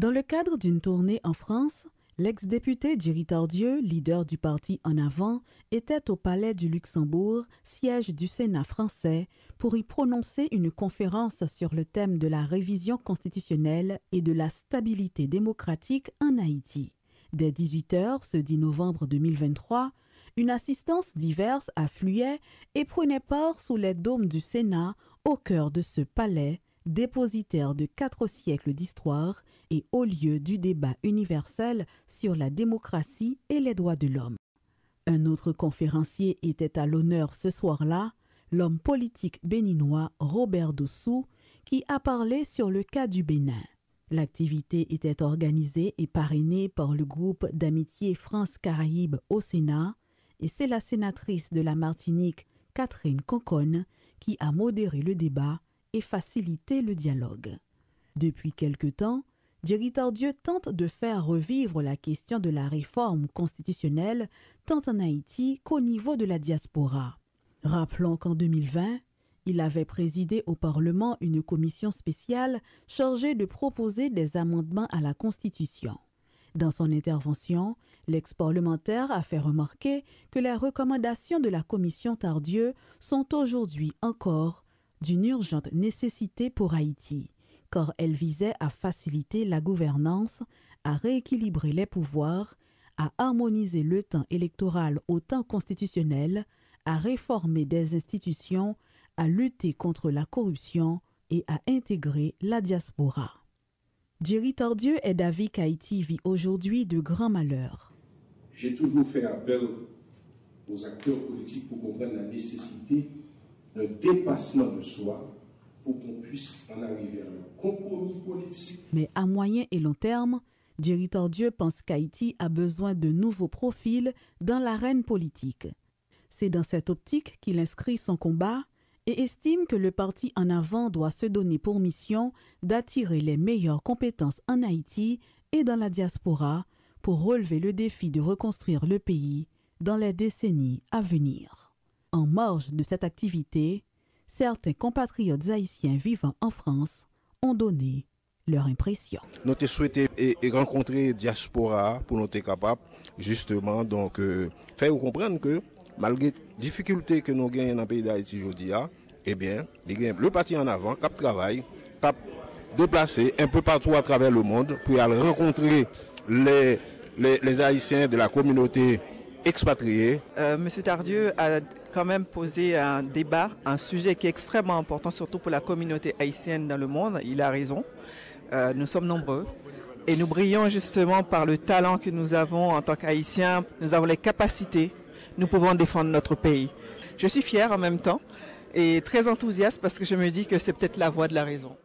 Dans le cadre d'une tournée en France, l'ex-député Thierry Tardieu, leader du parti En Avant, était au Palais du Luxembourg, siège du Sénat français, pour y prononcer une conférence sur le thème de la révision constitutionnelle et de la stabilité démocratique en Haïti. Dès 18h, ce 10 novembre 2023, une assistance diverse affluait et prenait part sous les dômes du Sénat, au cœur de ce palais, dépositaire de 4 siècles d'histoire et haut lieu du débat universel sur la démocratie et les droits de l'homme. Un autre conférencier était à l'honneur ce soir-là, l'homme politique béninois Robert Dossou, qui a parlé sur le cas du Bénin. L'activité était organisée et parrainée par le groupe d'amitié France-Caraïbes au Sénat, et c'est la sénatrice de la Martinique, Catherine Conconne, qui a modéré le débat et facilité le dialogue. Depuis quelque temps, Thierry Tardieu tente de faire revivre la question de la réforme constitutionnelle tant en Haïti qu'au niveau de la diaspora. Rappelons qu'en 2020, il avait présidé au Parlement une commission spéciale chargée de proposer des amendements à la Constitution. Dans son intervention, l'ex-parlementaire a fait remarquer que les recommandations de la commission Tardieu sont aujourd'hui encore d'une urgente nécessité pour Haïti, car elles visaient à faciliter la gouvernance, à rééquilibrer les pouvoirs, à harmoniser le temps électoral au temps constitutionnel, à réformer des institutions, à lutter contre la corruption et à intégrer la diaspora. Thierry Tardieu est d'avis qu'Haïti vit aujourd'hui de grands malheurs. J'ai toujours fait appel aux acteurs politiques pour comprendre la nécessité d'un dépassement de soi pour qu'on puisse en arriver à un compromis politique. Mais à moyen et long terme, Thierry Tardieu pense qu'Haïti a besoin de nouveaux profils dans l'arène politique. C'est dans cette optique qu'il inscrit son combat et estime que le parti En Avant doit se donner pour mission d'attirer les meilleures compétences en Haïti et dans la diaspora pour relever le défi de reconstruire le pays dans les décennies à venir. En marge de cette activité, certains compatriotes haïtiens vivant en France ont donné leur impression. Nous avons souhaité rencontrer diaspora pour nous être capables justement donc faire comprendre que malgré les difficultés que nous gagnons dans le pays d'Haïti aujourd'hui, eh bien, le parti En Avant, cap travail, cap déplacé un peu partout à travers le monde pour aller rencontrer les Haïtiens de la communauté expatriée. Monsieur Tardieu a quand même posé un débat, un sujet qui est extrêmement important, surtout pour la communauté haïtienne dans le monde. Il a raison. Nous sommes nombreux. Et nous brillons justement par le talent que nous avons en tant qu'Haïtiens. Nous avons les capacités. Nous pouvons défendre notre pays. Je suis fier en même temps et très enthousiaste parce que je me dis que c'est peut-être la voie de la raison.